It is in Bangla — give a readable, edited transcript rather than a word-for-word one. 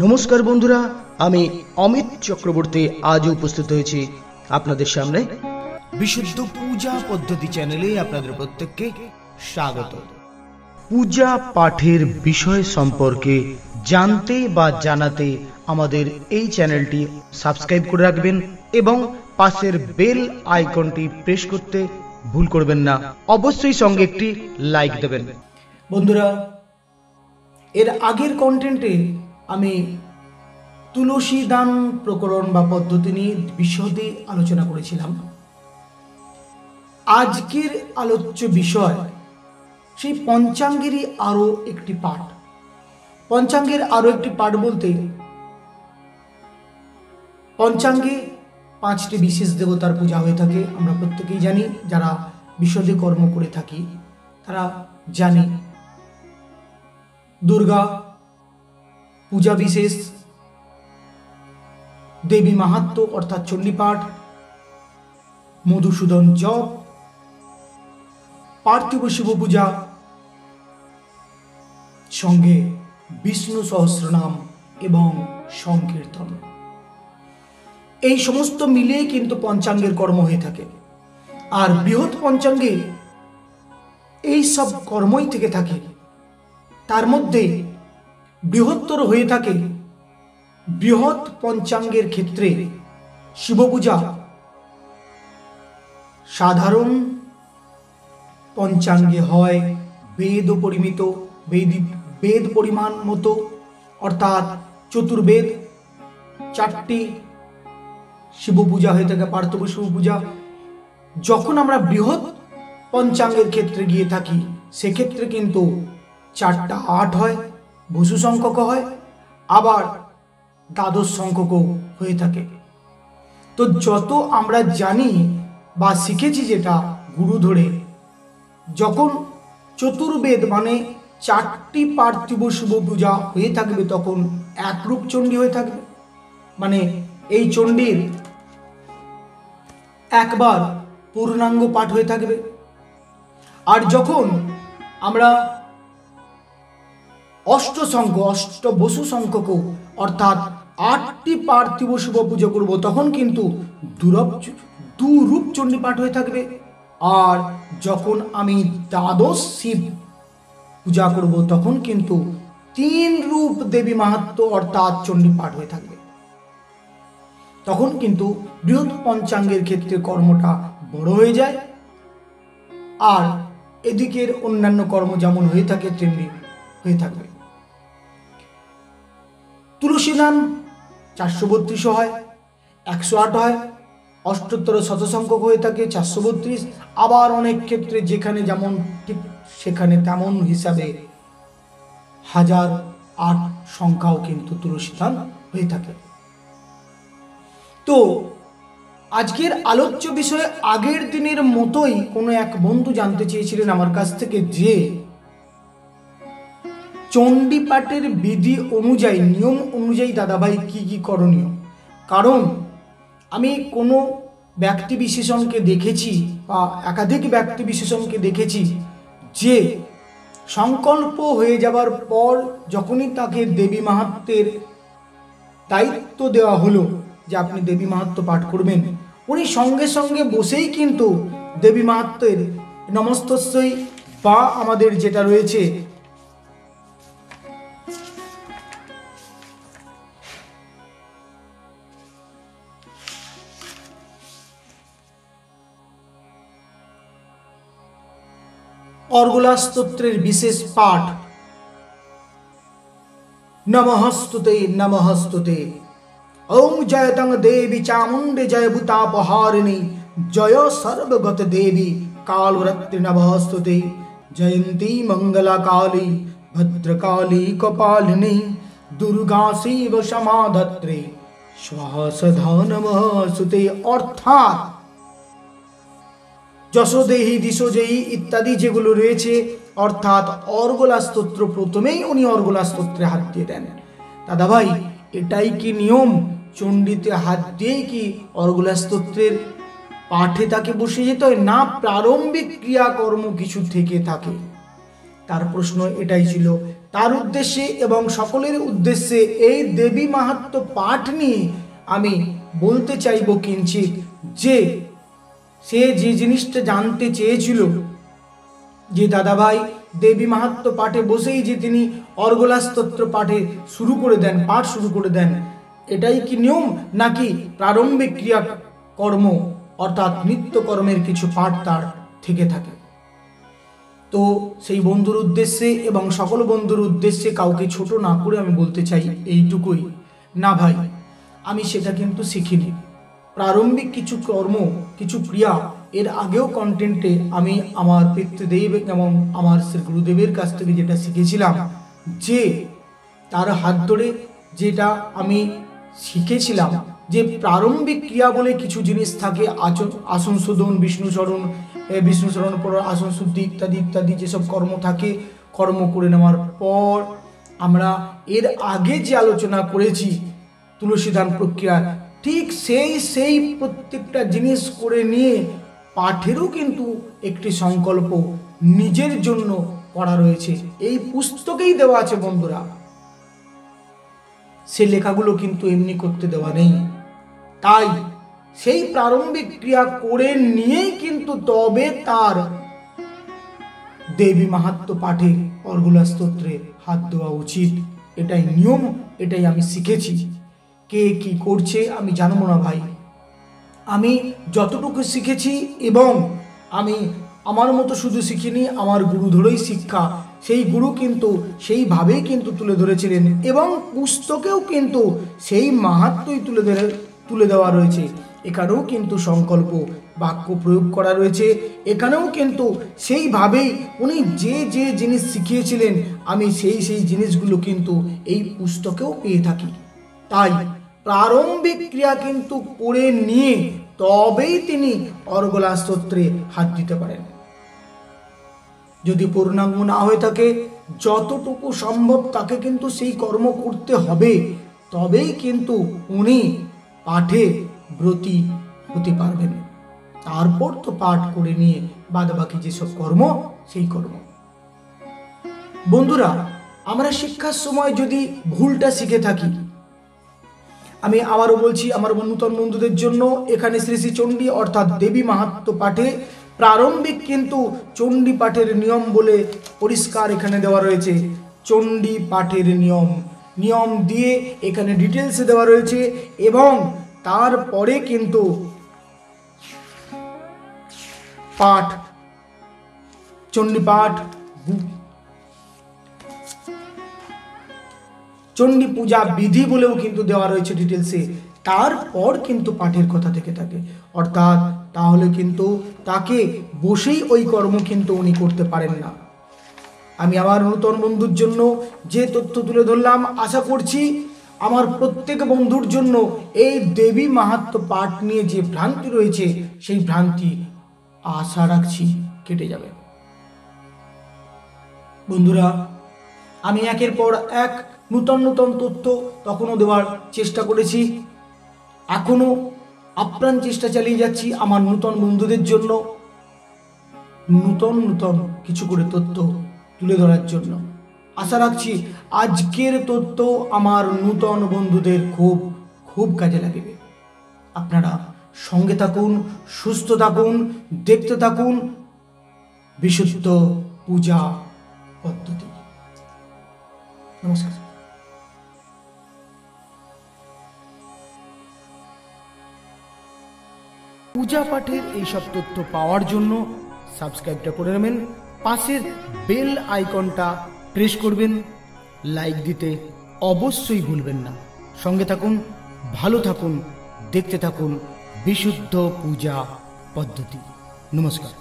নমস্কার বন্ধুরা, আমি অমিত চক্রবর্তী আজ উপস্থিত হয়েছি আপনাদের সামনে বিশুদ্ধ পূজা পদ্ধতি চ্যানেলে। আপনাদের প্রত্যেককে স্বাগত। পূজা পাঠের বিষয় সম্পর্কে জানতে বা জানাতে আমাদের এই চ্যানেলটি সাবস্ক্রাইব করে রাখবেন এবং পাশের বেল আইকনটি প্রেস করতে ভুল করবেন না। অবশ্যই সঙ্গে একটি লাইক দেবেন। বন্ধুরা, এর আগের কন্টেন্টে আমি তুলসী দান প্রকরণ বা পদ্ধতি নিয়ে বিশদে আলোচনা করেছিলাম। আজকের আলোচ্য বিষয় সেই পঞ্চাঙ্গেরই আরো একটি পাঠ। পঞ্চাঙ্গের আরো একটি পাঠ বলতে পঞ্চাঙ্গে 5টি বিশেষ দেবতার পূজা হয়ে থাকে। আমরা প্রত্যেকেই জানি, যারা বিশদে কর্ম করে থাকি তারা জানি। দুর্গা পূজা বিশেষ, দেবী মাহাত্ম্য অর্থাৎ চণ্ডীপাঠ, মধুসূদন জপ, পার্থিব শিব পূজা, সঙ্গে বিষ্ণু সহস্রনাম এবং সংকীর্তন। এই সমস্ত মিলিয়ে কিন্তু পঞ্চাঙ্গের কর্ম হয়ে থাকে। আর বৃহৎ পঞ্চাঙ্গে এই সব কর্মই থেকে থাকে। তার মধ্যে বৃহত্তর হয়ে থাকে বৃহৎ পঞ্চাঙ্গের ক্ষেত্রে শিব পূজা। সাধারণ পঞ্চাঙ্গে হয় বেদ পরিমিত, বেদ পরিমাণ মতো, অর্থাৎ চতুর্বেদ 4টি শিব পূজা হয়ে থাকে, পার্থিব শিব পূজা। যখন আমরা বৃহৎ পঞ্চাঙ্গের ক্ষেত্রে গিয়ে থাকি সেক্ষেত্রে কিন্তু 4টা 8 হয়, বসু সংখ্যক হয়, আবার দ্বাদশ সংখ্যকও হয়ে থাকে। তো যত আমরা জানি বা শিখেছি যেটা গুরু ধরে, যখন চতুর্বেদ মানে 4টি পার্থিব শিব পূজা হয়ে থাকবে তখন একরূপ চণ্ডী হয়ে থাকবে। মানে এই চণ্ডীর একবার পূর্ণাঙ্গ পাঠ হয়ে থাকবে। আর যখন আমরা অষ্টবসু সংখ্যক অর্থাৎ 8টি পার্থিব শিব পুজো করব তখন কিন্তু দুরূপ চণ্ডী পাঠ হয়ে থাকবে। আর যখন আমি দ্বাদশ শিব পূজা করব তখন কিন্তু 3 রূপ দেবী মাহাত্ম্য অর্থাৎ চণ্ডী পাঠ হয়ে থাকবে। তখন কিন্তু বৃহৎ পঞ্চাঙ্গের ক্ষেত্রে কর্মটা বড় হয়ে যায়। আর এদিকের অন্যান্য কর্ম যেমন হয়ে থাকে তেমনি হয়ে থাকবে। তুলসী দান 432 হয়, 108 হয়, অষ্টোত্তর শতসংখ্যক হয়ে থাকে 432। আবার অনেক ক্ষেত্রে যেখানে যেমন ঠিক সেখানে তেমন হিসাবে 1008 সংখ্যাও কিন্তু তুলসী দান হয়ে থাকে। তো আজকের আলোচ্য বিষয়ে আগের দিনের মতোই কোনো এক বন্ধু জানতে চেয়েছিলেন আমার কাছ থেকে যে চণ্ডী পাঠের বিধি অনুযায়ী, নিয়ম অনুযায়ী দাদাভাই কি কি করণীয়। কারণ আমি কোনো ব্যক্তি বিশেষণকে দেখেছি বা একাধিক ব্যক্তি বিশেষণকে দেখেছি যে সংকল্প হয়ে যাবার পর যখনই তাকে দেবী মাহাত্ম্যের দায়িত্ব দেওয়া হলো যে আপনি দেবী মাহাত্ম্য পাঠ করবেন, উনি সঙ্গে সঙ্গে বসেই কিন্তু দেবী মাহাত্ম্যের নমস্তস্যই বা আমাদের যেটা রয়েছে অর্গলা স্তোত্রের বিশেষ পাঠ নমঃস্তুতে নমঃস্তুতে, ওম জয়তং দেবী চামুণ্ডে জয় ভূতাপহারিণী, জয় সর্বগত দেবী কালরাত্রি নমঃস্তুতে, জয়ন্তী মঙ্গলা কালী ভদ্রকালী কপালিনী, দুর্গা শিব সমাধত্রে সহস্রধা নমঃস্তুতে। অর্থাৎ যশোদেহি দিশোজয়ী ইত্যাদি যেগুলো রয়েছে, অর্থাৎ অর্গলা স্তোত্র প্রথমেই উনি অর্গলা স্তোত্রে হাত দিয়ে দেন। দাদা ভাই, এটাই কি নিয়ম? চণ্ডীতে হাত দিয়েই কি অর্গলা স্তোত্রের পাঠে তাকে বসে যেতে হয়? না, প্রারম্ভিক ক্রিয়াকর্ম কিছু থেকে থাকে। তার প্রশ্ন এটাই ছিল। তার উদ্দেশ্যে এবং সকলের উদ্দেশ্যে এই দেবী মাহাত্ম্য পাঠ নিয়ে আমি বলতে চাইব কিঞ্চিত, যে সে যে জিনিসটা জানতে চেয়েছিল যে দাদাভাই দেবী মাহাত্ম্য পাঠে বসেই যে তিনি অর্গলা স্তোত্র পাঠে শুরু করে দেন, পাঠ শুরু করে দেন, এটাই কি নিয়ম, নাকি প্রারম্ভিক ক্রিয়াকর্ম অর্থাৎ নিত্যকর্মের কিছু পাঠ তার থেকে থাকে? তো সেই বন্ধুর উদ্দেশ্যে এবং সকল বন্ধুর উদ্দেশ্যে কাউকে ছোট না করে আমি বলতে চাই এইটুকুই, না ভাই আমি সেটা কিন্তু শিখিনি। প্রারম্ভিক কিছু কর্ম, কিছু ক্রিয়া এর আগেও কন্টেন্টে আমি আমার পিতৃদেব এবং আমার শ্রী গুরুদেবের কাছ থেকে যেটা শিখেছিলাম, যে তার হাত ধরে যেটা আমি শিখেছিলাম যে প্রারম্ভিক ক্রিয়া বলে কিছু জিনিস থাকে, আসন শোধন, বিষ্ণু স্মরণ পর আসন শুদ্ধি ইত্যাদি ইত্যাদি যেসব কর্ম থাকে, কর্ম করে নেওয়ার পর আমরা এর আগে যে আলোচনা করেছি তুলসীদান প্রক্রিয়া, ঠিক সেই প্রত্যেকটা জিনিস করে নিয়ে পাঠেরও কিন্তু একটি সংকল্প নিজের জন্য করা রয়েছে, এই পুস্তকেই দেওয়া আছে বন্ধুরা। সে লেখাগুলো কিন্তু এমনি করতে দেওয়া নেই। তাই সেই প্রারম্ভিক ক্রিয়া করে নিয়েই কিন্তু তবে তার দেবী মাহাত্ম্য পাঠে অর্গলা স্তোত্রে হাত দেওয়া উচিত। এটাই নিয়ম, এটাই আমি শিখেছি। কে কি করছে আমি জানবো না ভাই, আমি যতটুকু শিখেছি এবং আমি আমার মতো শুধু শিখিনি, আমার গুরু ধরেই শিক্ষা, সেই গুরু কিন্তু সেইভাবেই কিন্তু তুলে ধরেছিলেন এবং পুস্তকেও কিন্তু সেই মাহাত্ম্যই তুলে দেওয়া রয়েছে। এখানেও কিন্তু সংকল্প বাক্য প্রয়োগ করা রয়েছে, এখানেও কিন্তু সেইভাবেই উনি যে যে জিনিস শিখিয়েছিলেন আমি সেই জিনিসগুলো কিন্তু এই পুস্তকেও পেয়ে থাকি। তাই প্রারম্ভিক ক্রিয়া কিন্তু করে নিয়ে তবেই তিনি অর্গলা স্তোত্রে হাত দিতে পারেন। যদি পূর্ণাঙ্গ না হয়ে থাকে, যতটুকু সম্ভব তাকে কিন্তু সেই কর্ম করতে হবে, তবেই কিন্তু উনি পাঠে ব্রতী হতে পারবেন। তারপর তো পাঠ করে নিয়ে বাদবাকি যেসব কর্ম, সেই কর্ম। বন্ধুরা, আমরা শিক্ষার সময় যদি ভুলটা শিখে থাকি, আমি আবারও বলছি আমার নূতন বন্ধুদের জন্য, এখানে শ্রী শ্রী চণ্ডী অর্থাৎ দেবী মাহাত্ম্য পাঠে প্রারম্ভিক কিন্তু চণ্ডী পাঠের নিয়ম বলে পরিষ্কার এখানে দেওয়া রয়েছে। চণ্ডী পাঠের নিয়ম দিয়ে এখানে ডিটেলসে দেওয়া রয়েছে এবং তারপরে কিন্তু পাঠ, চণ্ডী পাঠ, চণ্ডী পূজা বিধি বলেও কিন্তু দেওয়া রয়েছে ডিটেলসে। তারপর কিন্তু পাঠের কথা থেকে থাকে, অর্থাৎ তাহলে কিন্তু তাকে বসেই ওই কর্ম কিন্তু উনি করতে পারেন না। আমি আমার নূতন বন্ধুর জন্য যে তথ্য তুলে ধরলাম, আশা করছি আমার প্রত্যেক বন্ধুর জন্য এই দেবী মাহাত্ম্য পাঠ নিয়ে যে ভ্রান্তি রয়েছে, সেই ভ্রান্তি আশা রাখছি কেটে যাবে। বন্ধুরা, আমি একের পর এক নূতন তথ্য তখনও দেওয়ার চেষ্টা করেছি, এখনো আপ্রাণ চেষ্টা চালিয়ে যাচ্ছি আমার নূতন বন্ধুদের জন্য নূতন কিছু করে তথ্য তুলে ধরার জন্য। আশা রাখছি আজকের তথ্য আমার নূতন বন্ধুদের খুব কাজে লাগবে। আপনারা সঙ্গে থাকুন, সুস্থ থাকুন, দেখতে থাকুন বিশুদ্ধ পূজা পদ্ধতি। নমস্কার। পূজা পাঠের এইসব তথ্য পাওয়ার জন্য সাবস্ক্রাইবটা করে নেবেন, পাশের বেল আইকনটা প্রেস করবেন, লাইক দিতে অবশ্যই ভুলবেন না। সঙ্গে থাকুন, ভালো থাকুন, দেখতে থাকুন বিশুদ্ধ পূজা পদ্ধতি। নমস্কার।